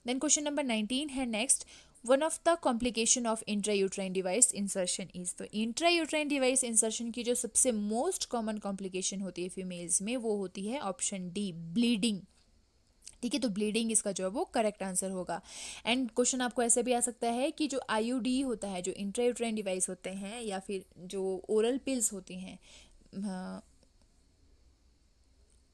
देन क्वेश्चन नंबर 19 है next, one of the complication of intrauterine device insertion is. तो इंट्रायूट्राइन डिवाइस इंसर्शन की जो सबसे मोस्ट कॉमन कॉम्प्लिकेशन होती है फीमेल्स में वो होती है ऑप्शन डी, ब्लीडिंग। ठीक है, तो ब्लीडिंग इसका जो है वो करेक्ट आंसर होगा। एंड क्वेश्चन आपको ऐसे भी आ सकता है कि जो आईयूडी होता है, जो इंट्रायूट्राइन डिवाइस होते हैं, या फिर जो ओरल पिल्स होती हैं,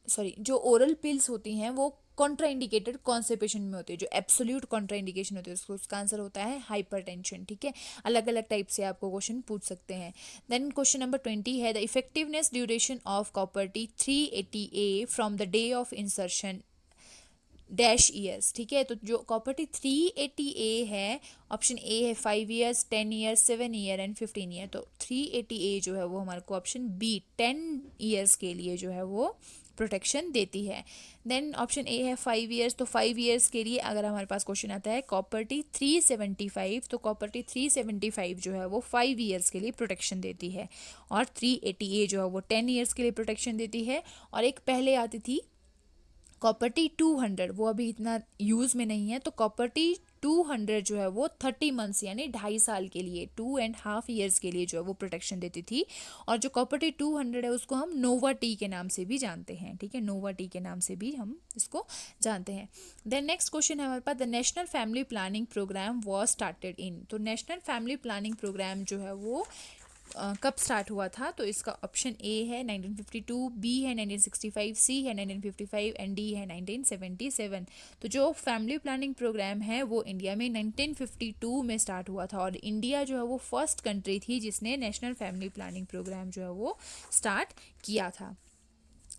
सॉरी जो ओरल पिल्स होती हैं वो कॉन्ट्राइंडिकेटेड कॉन्स्टिपेशन में होती है, जो एब्सोल्यूट कॉन्ट्राइंडिकेशन होती है उसका आंसर होता है हाइपरटेंशन। ठीक है, अलग अलग टाइप से आपको क्वेश्चन पूछ सकते हैं। देन क्वेश्चन नंबर 20 है the effectiveness duration of copper T 380A from the day of insertion dash years. ठीक है, तो जो कॉपर टी 380A है, ऑप्शन ए है 5 years, 10 years, 7 year and 15 year. तो 380A जो है वो हमारे को ऑप्शन बी 10 ईयर्स के लिए जो है वो प्रोटेक्शन देती है। देन ऑप्शन ए है 5 ईयर्स, तो 5 ईयर्स के लिए अगर हमारे पास क्वेश्चन आता है कॉपर टी 375, तो कॉपर टी 375 जो है वो 5 ईयर्स के लिए प्रोटेक्शन देती है, और 380A जो है वो 10 ईयर्स के लिए प्रोटेक्शन देती है। और एक पहले आती थी कॉपर टी 200, वो अभी इतना यूज़ में नहीं है, तो कॉपर टी 200 जो है वो 30 मंथ्स यानी 2.5 साल के लिए, 2.5 ईयर्स के लिए जो है वो प्रोटेक्शन देती थी। और जो कॉपर टी 200 है उसको हम नोवा टी के नाम से भी जानते हैं। ठीक है, नोवा टी के नाम से भी हम इसको जानते हैं। देन नेक्स्ट क्वेश्चन है हमारे पास, the national family planning programme was started in. तो नेशनल फैमिली प्लानिंग प्रोग्राम जो है वो कब स्टार्ट हुआ था, तो इसका ऑप्शन ए है 1952, बी है 1965, सी है 1955 एंड डी है 1977। तो जो फैमिली प्लानिंग प्रोग्राम है वो इंडिया में 1952 में स्टार्ट हुआ था, और इंडिया जो है वो फर्स्ट कंट्री थी जिसने नेशनल फैमिली प्लानिंग प्रोग्राम जो है वो स्टार्ट किया था।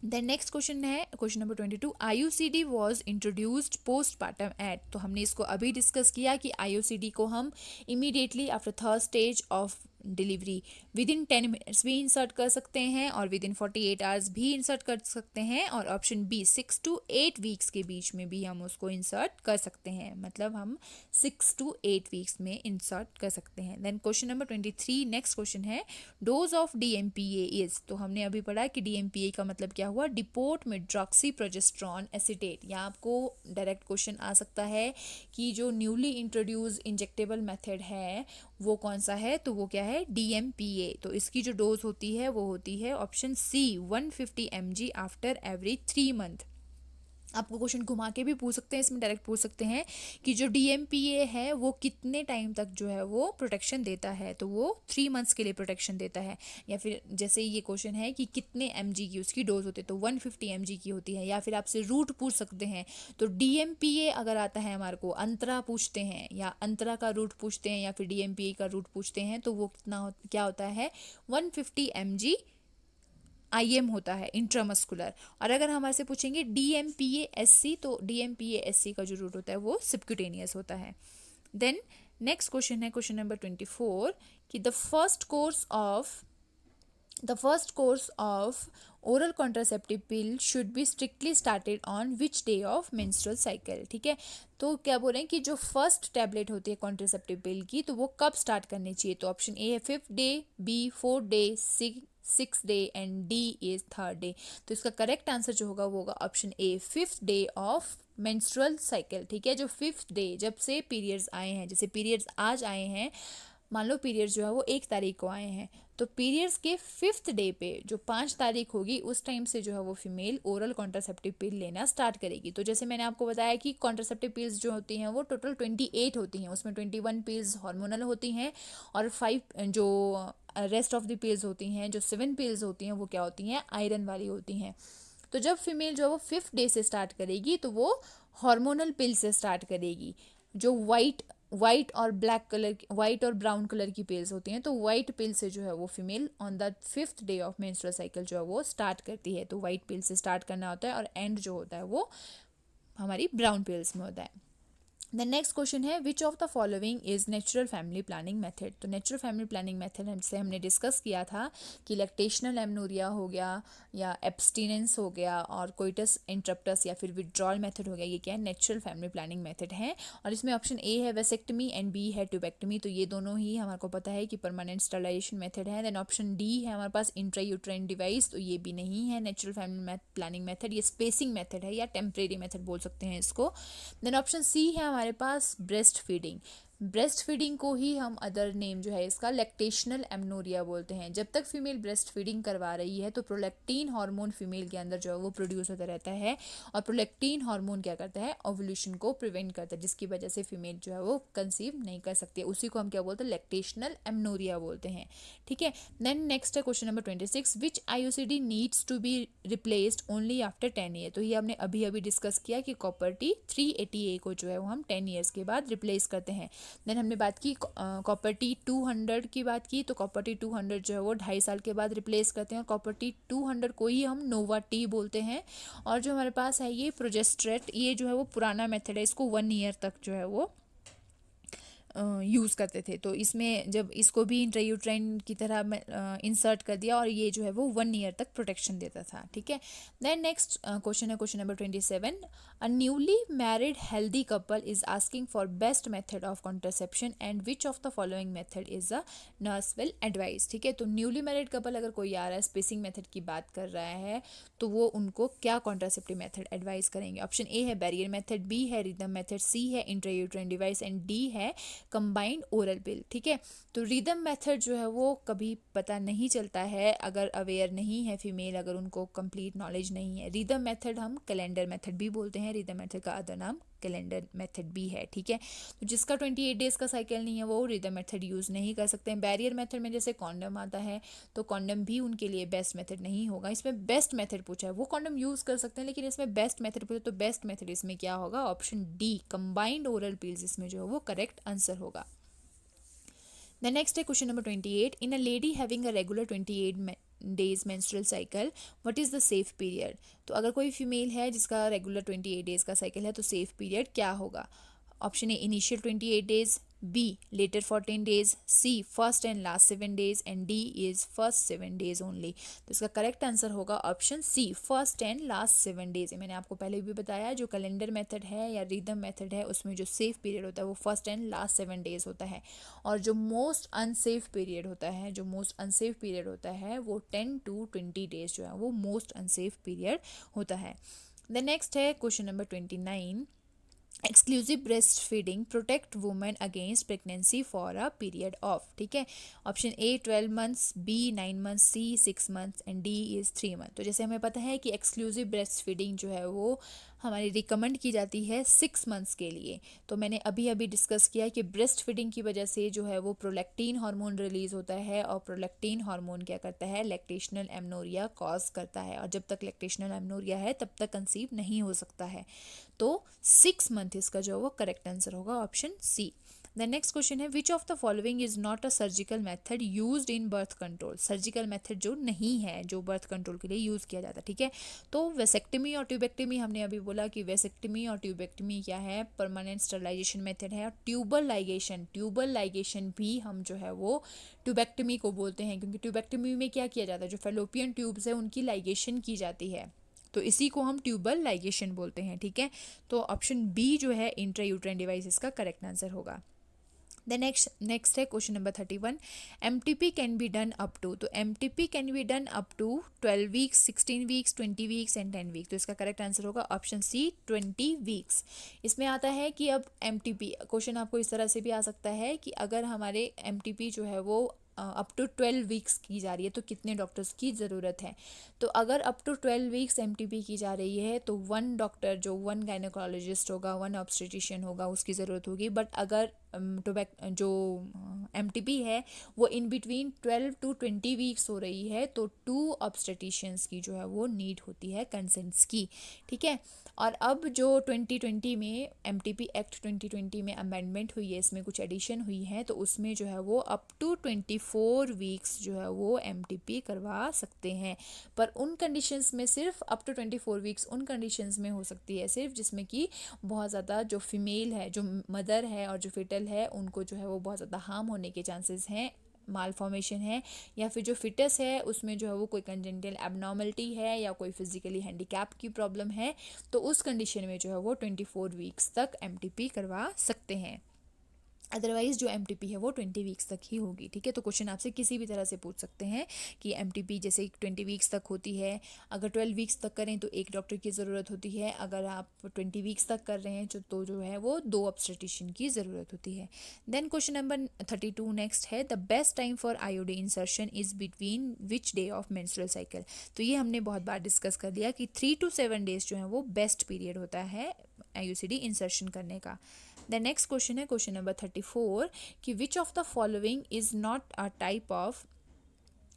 देन नेक्स्ट क्वेश्चन है question number 22, IUCD was introduced postpartum at. तो हमने इसको अभी डिस्कस किया कि आईयूसीडी को हम immediately after 3rd stage of delivery with in 10 minutes भी इंसर्ट कर सकते हैं और विद इन 48 आवर्स भी इंसर्ट कर सकते हैं, और ऑप्शन बी 6 to 8 वीक्स के बीच में भी हम उसको इंसर्ट कर सकते हैं, मतलब हम 6 to 8 वीक्स में इंसर्ट कर सकते हैं। Then question number 23, next question है डोज ऑफ DMPA इज। तो हमने अभी पढ़ा कि DMPA का मतलब क्या हुआ, डिपोट मेड्रॉक्सी प्रोजेस्ट्रॉन एसीटेट। यहाँ आपको डायरेक्ट क्वेश्चन आ सकता है कि जो न्यूली इंट्रोड्यूस इंजेक्टेबल मेथड है वो कौन सा है, तो वो क्या है, DMPA। तो इसकी जो डोज होती है वो होती है option c 150 mg after every 3 month. आपको क्वेश्चन घुमा के भी पूछ सकते हैं, इसमें डायरेक्ट पूछ सकते हैं कि जो DMPA है वो कितने टाइम तक जो है वो प्रोटेक्शन देता है, तो वो 3 मंथ्स के लिए प्रोटेक्शन देता है। या फिर जैसे ये क्वेश्चन है कि कितने mg की उसकी डोज होती है, तो 150 mg की होती है। या फिर आपसे रूट पूछ सकते हैं, तो DMPA अगर आता है हमारे को, अंतरा पूछते हैं या अंतरा का रूट पूछते हैं या फिर DMPA का रूट पूछते हैं, तो वो क्या होता है, 150 mg IM होता है इंट्रामस्कुलर। और अगर हमारे से पूछेंगे DMPA-SC, तो DMPA-SC का जो रूट होता है वो सबक्यूटेनियस होता है। देन नेक्स्ट क्वेश्चन है क्वेश्चन नंबर 24 कि the first course of oral contraceptive pill should be strictly started on which day of menstrual cycle. ठीक है, तो क्या बोल रहे हैं कि जो फर्स्ट टैबलेट होती है कॉन्ट्रासेप्टिव पिल की, तो वो कब स्टार्ट करनी चाहिए, तो ऑप्शन ए है 5th day, b 4th day, six day and D is 3rd day. तो इसका करेक्ट आंसर जो होगा वो होगा option a 5th day of menstrual cycle. ठीक है, जो 5th डे जब से पीरियड्स आए हैं, जैसे पीरियड्स आज आए हैं, मान लो पीरियड्स जो है वो 1 तारीख को आए हैं, तो पीरियड्स के 5th डे पे जो 5 तारीख होगी उस टाइम से जो है वो फीमेल ओरल कॉन्ट्रासेप्टिव पिल लेना स्टार्ट करेगी। तो जैसे मैंने आपको बताया कि कॉन्ट्रासेप्टिव पिल्स जो होती हैं वो टोटल 28 होती हैं, उसमें 21 पिल्स हार्मोनल होती हैं और 5 जो रेस्ट ऑफ द पिल्स होती हैं, जो 7 पिल्स होती हैं वो क्या होती हैं, आयरन वाली होती हैं। तो जब फीमेल जो है वो 5th डे से स्टार्ट करेगी तो वो हार्मोनल पिल से स्टार्ट करेगी। जो वाइट और ब्लैक कलर, वाइट और ब्राउन कलर की पिल्स होती हैं, तो वाइट पिल से जो है वो female on the 5th day of menstrual cycle जो है वो स्टार्ट करती है। तो वाइट पिल से स्टार्ट करना होता है और एंड जो होता है वो हमारी ब्राउन पिल्स में होता है। द नेक्स्ट क्वेश्चन है which of the following is natural family planning method. तो नेचुरल फैमिली प्लानिंग मेथड से हमने डिस्कस किया था कि लैक्टेशनल एमनोरिया हो गया या एब्सटिनेंस हो गया और कोइटस इंटरप्टस या फिर विड्रॉल मेथड हो गया, ये क्या है, नेचुरल फैमिली प्लानिंग मेथड है। और इसमें ऑप्शन ए है वेसेक्टमी एंड बी है ट्यूबेक्टमी, तो ये दोनों ही हमारे को पता है कि परमानेंट स्टरलाइजेशन मेथड है। देन ऑप्शन डी है हमारे पास इंट्रायूट्राइन डिवाइस, तो ये भी नहीं है नेचुरल फैमिली प्लानिंग मेथड, ये स्पेसिंग मेथड है या टेम्परेरी मेथड बोल सकते हैं इसको। देन ऑप्शन सी है हमारे पास ब्रेस्ट फीडिंग। ब्रेस्ट फीडिंग को ही हम अदर नेम जो है इसका लैक्टेशनल एमनोरिया बोलते हैं। जब तक फीमेल ब्रेस्ट फीडिंग करवा रही है तो प्रोलैक्टिन हार्मोन फीमेल के अंदर जो है वो प्रोड्यूस होता रहता है और प्रोलैक्टिन हार्मोन क्या करता है, ओव्यूलेशन को प्रिवेंट करता है, जिसकी वजह से फीमेल जो है वो कंसीव नहीं कर सकती है। उसी को हम क्या बोलते हैं, लैक्टेशनल एमनोरिया बोलते हैं। ठीक है, देन नेक्स्ट है question number 26 which IUCD needs to be replaced only after 10 year. तो ये हमने अभी अभी डिस्कस किया कि कॉपर टी 380A को जो है वो हम 10 ईयर्स के बाद रिप्लेस करते हैं। देन हमने बात की कॉपर टी 200 की बात की, तो कॉपर टी 200 जो है वो 2.5 साल के बाद रिप्लेस करते हैं और कॉपर टी 200 को ही हम नोवा टी बोलते हैं। और जो हमारे पास है ये प्रोजेस्ट्रेट, ये जो है वो पुराना मेथड है, इसको 1 ईयर तक जो है वो यूज़ करते थे। तो इसमें जब इसको भी इंट्रायूट्राइन की तरह इंसर्ट कर दिया और ये जो है वो 1 ईयर तक प्रोटेक्शन देता था। ठीक है, देन नेक्स्ट क्वेश्चन है question number 27 a newly married healthy couple is asking for best method of contraception and which of the following method is a nurse will advice. ठीक है, तो न्यूली मैरिड कपल अगर कोई आ रहा है spacing method की बात कर रहा है तो वो उनको क्या कॉन्ट्रासेप्टिव मेथड एडवाइस करेंगे। ऑप्शन ए है बैरियर मेथड, बी है रिदम मेथड, सी है इंट्रायूट्राइन डिवाइस एंड डी है कंबाइंड ओरल पिल। ठीक है, तो रिदम मेथड जो है वो कभी पता नहीं चलता है अगर अवेयर नहीं है फीमेल, अगर उनको कंप्लीट नॉलेज नहीं है। रिदम मेथड हम कैलेंडर मेथड भी बोलते हैं, रिदम मेथड का अदर नाम कैलेंडर मेथड भी है। ठीक है, तो जिसका 28 डेज का साइकिल नहीं है वो रिदम मेथड यूज़ नहीं कर सकते हैं। बैरियर मेथड में जैसे कॉन्डम आता है तो कॉन्डम भी उनके लिए बेस्ट मेथड नहीं होगा। इसमें बेस्ट मेथड पूछा है, वो कॉन्डम यूज़ कर सकते हैं लेकिन इसमें बेस्ट मेथड पूछा तो बेस्ट मेथड इसमें क्या होगा, option D combined oral pills इसमें जो है वो करेक्ट आंसर होगा। The next है question number 28 in a lady having a regular 28 days menstrual cycle what is the safe period. तो अगर कोई फीमेल है जिसका रेगुलर 28 डेज का साइकिल है तो सेफ पीरियड क्या होगा। Option A initial 28 days, B later 14 days, C first and last 7 days and D is first 7 days only. तो इसका करेक्ट आंसर होगा option C first and last 7 days. मैंने आपको पहले भी बताया जो कैलेंडर मेथड है या रिदम मेथड है उसमें जो सेफ पीरियड होता है वो फर्स्ट एंड लास्ट 7 डेज होता है, और जो मोस्ट अनसेफ पीरियड होता है वो 10 to 20 डेज जो है वो मोस्ट अनसेफ पीरियड होता है। द नेक्स्ट है question number 29, exclusive breast feeding protect women against pregnancy for a period of, ठीक है। Option A 12 months, B 9 months, C 6 months and D is 3 month. तो जैसे हमें पता है कि एक्सक्लूसिव ब्रेस्ट फीडिंग जो है वो हमारी रिकमेंड की जाती है 6 मंथ्स के लिए। तो मैंने अभी डिस्कस किया कि ब्रेस्ट फीडिंग की वजह से जो है वो प्रोलैक्टिन हार्मोन रिलीज होता है, और प्रोलैक्टिन हार्मोन क्या करता है, लैक्टेशनल एमनोरिया कॉज करता है, और जब तक लैक्टेशनल एमनोरिया है तब तक कंसीव नहीं हो सकता है। तो 6 मंथ इसका जो है वो करेक्ट आंसर होगा option C. The next question है which of the following is not a surgical method used in birth control. Surgical method जो नहीं है जो बर्थ कंट्रोल के लिए यूज़ किया जाता है, ठीक है। तो वेसेक्टमी और ट्यूबेक्टमी, हमने अभी बोला कि वेसेक्टमी और ट्यूबेक्टमी क्या है, परमानेंट स्टरलाइजेशन मेथड है। और ट्यूबल लाइगेशन भी हम जो है वो ट्यूबेक्टमी को बोलते हैं, क्योंकि ट्यूबेक्टमी में क्या किया जाता है, जो फेलोपियन ट्यूब्स है उनकी लाइगेशन की जाती है, तो इसी को हम ट्यूबल लाइगेशन बोलते हैं, ठीक है। तो ऑप्शन बी जो है इंट्रायूट्राइन डिवाइस इसका करेक्ट आंसर होगा। द नेक्स्ट है question number 31, MTP can be done up to. तो MTP can be done up to 12 weeks, 16 weeks, 20 weeks and 10 weeks. तो इसका करेक्ट आंसर होगा ऑप्शन सी 20 वीक्स। इसमें आता है कि अब एमटीपी क्वेश्चन आपको इस तरह से भी आ सकता है कि अगर हमारे एमटीपी जो है वो अप टू 12 वीक्स की जा रही है तो कितने डॉक्टर्स की ज़रूरत है। तो अगर अप टू 12 वीक्स एमटीपी की जा रही है तो 1 डॉक्टर, जो 1 गायनेकोलॉजिस्ट होगा, 1 ऑब्स्टेट्रिशियन होगा, उसकी ज़रूरत होगी। बट अगर जो एमटीपी है वो इन बिटवीन 12 to 20 वीक्स हो रही है तो 2 ऑब्स्टेट्रिशियंस की जो है वो नीड होती है कंसेंट्स की, ठीक है। और अब जो 2020 में एमटीपी एक्ट 2020 में अमेंडमेंट हुई है, इसमें कुछ एडिशन हुई है, तो उसमें जो है वो अप टू 24 वीक्स जो है वो एमटीपी करवा सकते हैं। पर उन कंडीशंस में सिर्फ अप टू 24 वीक्स उन कंडीशंस में हो सकती है सिर्फ जिसमें कि बहुत ज़्यादा जो फीमेल है, जो मदर है और जो फिटल है, उनको जो है वो बहुत ज़्यादा हार्म होने के चांसेस हैं, माल फॉर्मेशन है, या फिर जो फिटस है उसमें जो है वो कोई कंजेंटल एबनॉर्मलिटी है या कोई फिजिकली हैंडीकैप की प्रॉब्लम है, तो उस कंडीशन में जो है वो 24 वीक्स तक एमटीपी करवा सकते हैं। अदरवाइज जो एमटीपी है वो 20 वीक्स तक ही होगी, ठीक है। तो क्वेश्चन आपसे किसी भी तरह से पूछ सकते हैं कि एमटीपी जैसे 20 वीक्स तक होती है, अगर 12 वीक्स तक करें तो 1 डॉक्टर की ज़रूरत होती है, अगर आप 20 वीक्स तक कर रहे हैं तो जो है वो 2 ऑब्स्टेट्रिशियन की ज़रूरत होती है। देन क्वेश्चन नंबर 32 नेक्स्ट है, the best time for IUD insertion is between which day of menstrual cycle. तो ये हमने बहुत बार डिस्कस कर लिया कि 3 to 7 डेज जो है वो बेस्ट पीरियड होता है आईयूसीडी इंसर्शन करने का। द नेक्स्ट क्वेश्चन है क्वेश्चन नंबर 34 कि which of the following is not a type of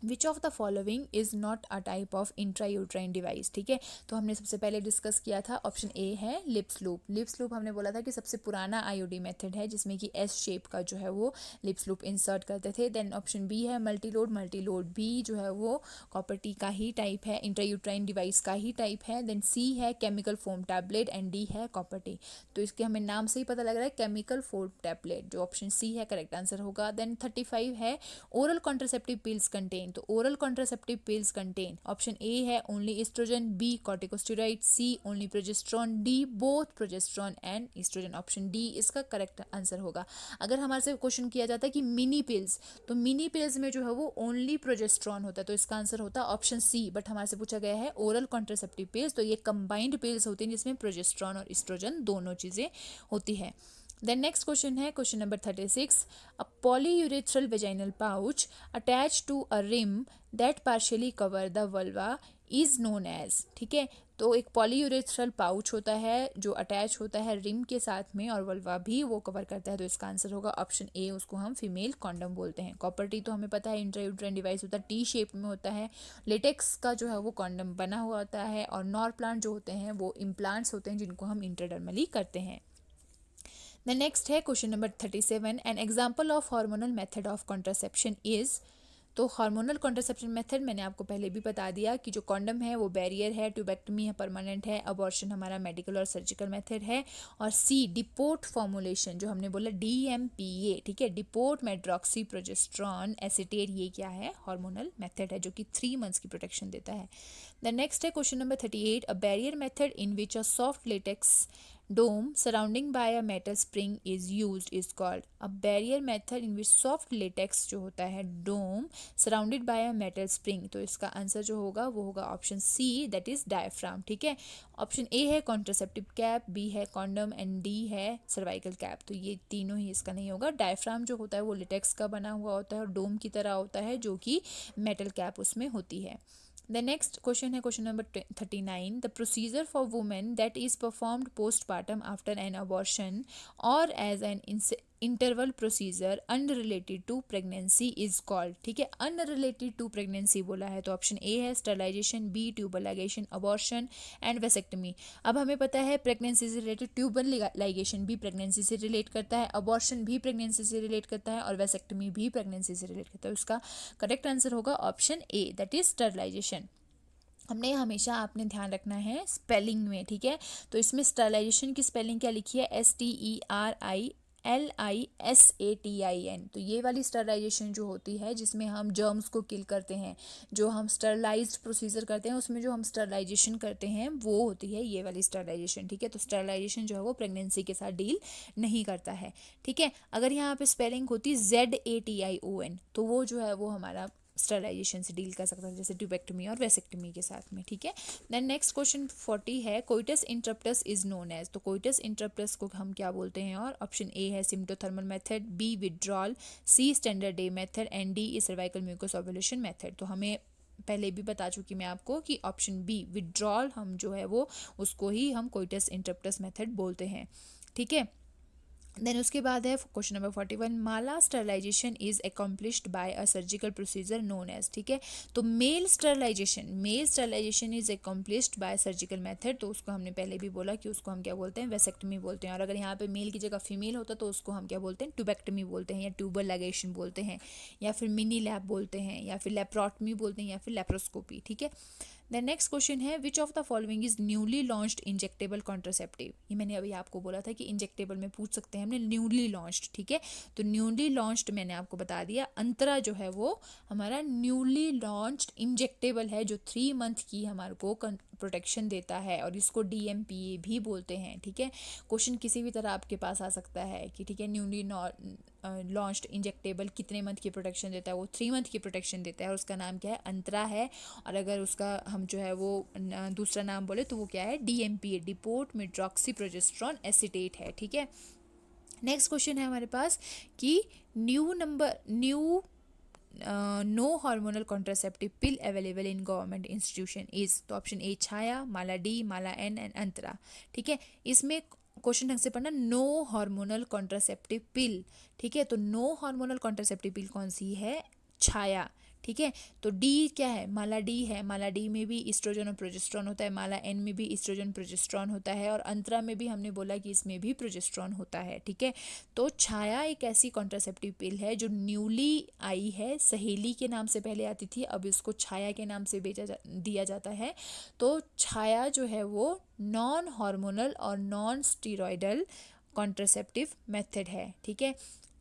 type of intrauterine device, ठीक है। तो हमने सबसे पहले डिस्कस किया था ऑप्शन ए है लिप्स लूप हमने बोला था कि सबसे पुराना आईयूडी मेथड है जिसमें कि एस शेप का जो है वो लिप्स लूप इंसर्ट करते थे। देन ऑप्शन बी है मल्टीलोड भी जो है वो कॉपर टी का ही टाइप है, इंट्रायूट्राइन डिवाइस का ही टाइप है। देन सी है chemical foam tablet and D है कॉपर टी। तो इसके हमें नाम से ही पता लग रहा है केमिकल फोम टैबलेट, जो ऑप्शन सी है करेक्ट आंसर होगा। देन 35 है ओरल कॉन्ट्रासेप्टिव पिल्स कंटेन। तो oral contraceptive pills contain option ए है only oestrogen, B corticosteroid, C only progesterone, D both progesterone and oestrogen. Option D इसका correct answer होगा। अगर हमारे से क्वेश्चन किया जाता है कि मिनी पिल्स, तो मिनी पिल्स में जो है वो ओनली प्रोजेस्टेरॉन होता है, तो इसका आंसर होता है ऑप्शन सी। बट हमारे से पूछा गया है ओरल कॉन्ट्रासेप्टिव पिल्स, तो ये कंबाइंड पिल्स होती हैं जिसमें प्रोजेस्टेरॉन और एस्ट्रोजन दोनों चीज़ें होती है। Then next question है question number 36, a polyurethral vaginal pouch attached to a rim that partially cover the vulva is known as, ठीक है। तो एक पॉलीयूरेथ्रल पाउच होता है जो अटैच होता है रिम के साथ में और वल्वा भी वो कवर करता है, तो इसका आंसर होगा ऑप्शन ए, उसको हम फीमेल कॉन्डम बोलते हैं। कॉपर टी तो हमें पता है इंट्रायूट्राइन डिवाइस होता है, टी शेप में होता है। लेटेक्स का जो है वो कॉन्डम बना हुआ होता है, और नॉर प्लांट जो होते हैं वो इम्प्लांट्स होते हैं जिनको हम इंट्राडर्मली करते हैं। द नेक्स्ट है question number 37, an example of hormonal method of contraception is. तो हार्मोनल कॉन्ट्रासेप्शन मेथड मैंने आपको पहले भी बता दिया कि जो कॉन्डम है वो बैरियर है, ट्यूबेक्टमी है परमानेंट है, अबॉर्शन हमारा मेडिकल और सर्जिकल मेथड है, और सी डिपोर्ट फॉर्मुलेशन जो हमने बोला DMPA, ठीक है, डिपोर्ट मेड्रॉक्सी प्रोजेस्ट्रॉन एसिटेट, ये क्या है, हार्मोनल मेथड है जो कि 3 मंथ्स की प्रोटेक्शन देता है। द नेक्स्ट है question number 38, a barrier method in which a soft latex dome surrounding by a metal spring is used is called a barrier method in which soft latex जो होता है dome surrounded by a metal spring। तो इसका answer जो होगा वो होगा option C, that is diaphragm, ठीक है। ऑप्शन ए है कॉन्ट्रासेप्टिव कैप, बी है कॉन्डम एंड डी है सर्वाइकल कैप। तो ये तीनों ही इसका नहीं होगा। डायफ्राम जो होता है वो लेटेक्स का बना हुआ होता है और डोम की तरह होता है जो कि मेटल कैप उसमें होती है। The next question है question number 39, the procedure for women that is performed postpartum after an abortion or as an interval procedure unrelated to pregnancy is called, ठीक है, unrelated to pregnancy बोला है तो option ए है sterilisation, B tubal ligation, abortion and vasectomy. अब हमें पता है प्रेगनेंसी से रिलेटेड ट्यूबल लाइगेशन भी प्रेगनेंसी से रिलेट करता है, अबॉर्शन भी प्रेगनेंसी से रिलेट करता है और वेसेक्टमी भी प्रेगनेंसी से रिलेट करता है। उसका करेक्ट आंसर होगा option A, that is sterilization. हमने हमेशा आपने ध्यान रखना है स्पेलिंग में, ठीक है। तो इसमें स्टरलाइजेशन की स्पेलिंग क्या लिखी है, STERILISATIN। तो ये वाली स्टरलाइजेशन जो होती है जिसमें हम जर्म्स को किल करते हैं, जो हम स्टरलाइज्ड प्रोसीजर करते हैं उसमें जो हम स्टरलाइजेशन करते हैं वो होती है ये वाली स्टरलाइजेशन, ठीक है। तो स्टरलाइजेशन जो है वो प्रेगनेंसी के साथ डील नहीं करता है, ठीक है। अगर यहाँ पे स्पेलिंग होती ZATION तो वो जो है वो हमारा स्टरलाइजेशन से डील कर सकता है, जैसे ट्यूबेक्टमी और वेसेक्टमी के साथ में, ठीक है। देन नेक्स्ट क्वेश्चन 40 है, coitus interruptus is known as. तो कोइटस इंटरप्टस को हम क्या बोलते हैं, और ऑप्शन ए है symptothermal method, B withdrawal, C standard day method and D is cervical mucus ovulation method. तो हमें पहले भी बता चुकी मैं आपको कि ऑप्शन बी विड्रॉल हम जो है वो उसको ही हम कोइटस इंटरप्टस मेथड बोलते हैं, ठीक है। देन उसके बाद है question number 41, male sterilization is accomplished by a surgical procedure known as, ठीक है। तो male sterilization is accomplished by surgical method, तो उसको हमने पहले भी बोला कि उसको हम क्या बोलते हैं, वेसेक्टमी बोलते हैं। और अगर यहाँ पे मेल की जगह फीमेल होता तो उसको हम क्या बोलते हैं, ट्यूबेक्टमी बोलते हैं या ट्यूबल लाइगेशन बोलते हैं या फिर मिनी लैप बोलते हैं या फिर लेप्रोटमी बोलते हैं या फिर लेप्रोस्कोपी, ठीक है। देन नेक्स्ट क्वेश्चन है, which of the following is newly launched injectable contraceptive. ये मैंने अभी आपको बोला था कि इंजेक्टेबल में पूछ सकते हैं हमने न्यूली लॉन्च्ड, ठीक है। तो न्यूली लॉन्च्ड मैंने आपको बता दिया, अंतरा जो है वो हमारा न्यूली लॉन्च्ड इंजेक्टेबल है जो 3 मंथ की हमारे को प्रोटेक्शन देता है और इसको DMPA भी बोलते हैं, ठीक है। क्वेश्चन किसी भी तरह आपके पास आ सकता है कि ठीक है न्यूली लॉन्च्ड इंजेक्टेबल कितने मंथ की प्रोटेक्शन देता है, वो 3 मंथ की प्रोटेक्शन देता है और उसका नाम क्या है, अंतरा है। और अगर उसका हम जो है वो दूसरा नाम बोले तो वो क्या है, DMPA, depot medroxy progesterone acetate है, ठीक है। नेक्स्ट क्वेश्चन है हमारे पास कि new no hormonal contraceptive pill available in government institution is. तो option A Chhaya, Mala D, Mala N and Antara, ठीक है। इसमें क्वेश्चन ढंग से पढ़ना, नो हार्मोनल कॉन्ट्रासेप्टिव पिल, ठीक है। तो नो हार्मोनल कॉन्ट्रासेप्टिव पिल कौन सी है, छाया, ठीक है। तो डी क्या है, माला डी है, माला डी में भी ईस्ट्रोजन और प्रोजेस्ट्रॉन होता है, माला एन में भी ईस्ट्रोजन प्रोजेस्ट्रॉन होता है और अंतरा में भी हमने बोला कि इसमें भी प्रोजेस्ट्रॉन होता है, ठीक है। तो छाया एक ऐसी कॉन्ट्रासेप्टिव पिल है जो न्यूली आई है, सहेली के नाम से पहले आती थी, अब इसको छाया के नाम से दिया जाता है। तो छाया जो है वो नॉन हार्मोनल और नॉन स्टीरॉयडल कॉन्ट्रासेप्टिव मेथड है, ठीक है।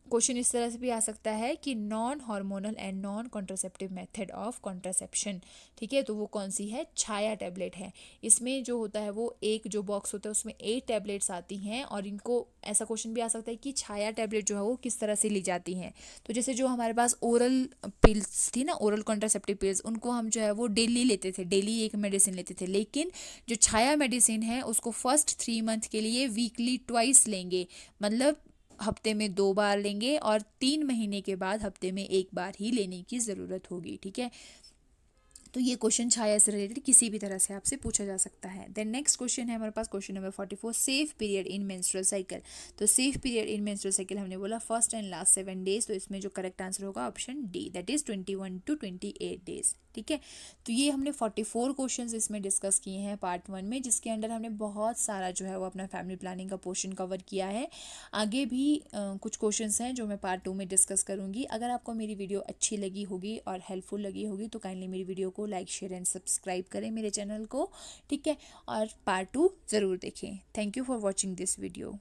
क्वेश्चन इस तरह से भी आ सकता है कि non hormonal and non contraceptive method of contraception, ठीक है। तो वो कौन सी है, छाया टैबलेट है। इसमें जो होता है वो एक जो बॉक्स होता है उसमें 8 टैबलेट्स आती हैं और इनको ऐसा क्वेश्चन भी आ सकता है कि छाया टैबलेट जो है वो किस तरह से ली जाती हैं। तो जैसे जो हमारे पास ओरल पिल्स थी ना, ओरल कॉन्ट्रासेप्टिव पिल्स, उनको हम जो है वो डेली लेते थे, डेली एक मेडिसिन लेते थे। लेकिन जो छाया मेडिसिन है उसको फर्स्ट 3 मंथ के लिए वीकली ट्वाइस लेंगे, मतलब हफ्ते में 2 बार लेंगे और 3 महीने के बाद हफ्ते में 1 बार ही लेने की ज़रूरत होगी, ठीक है। तो ये क्वेश्चन छाया से रिलेटेड किसी भी तरह से आपसे पूछा जा सकता है। देन नेक्स्ट क्वेश्चन है हमारे पास question number 44, safe period in menstrual cycle. तो safe period in menstrual cycle हमने बोला फर्स्ट एंड लास्ट 7 डेज, तो इसमें जो करेक्ट आंसर होगा option D, that is 21 to 28 days. ठीक है, तो ये हमने 44 क्वेश्चंस इसमें डिस्कस किए हैं पार्ट 1 में, जिसके अंडर हमने बहुत सारा जो है वो अपना फैमिली प्लानिंग का पोर्शन कवर किया है। आगे भी कुछ क्वेश्चंस हैं जो मैं पार्ट 2 में डिस्कस करूंगी। अगर आपको मेरी वीडियो अच्छी लगी होगी और हेल्पफुल लगी होगी तो काइंडली मेरी वीडियो को लाइक शेयर एंड सब्सक्राइब करें मेरे चैनल को। ठीक है, और पार्ट 2 ज़रूर देखें। Thank you for watching this video.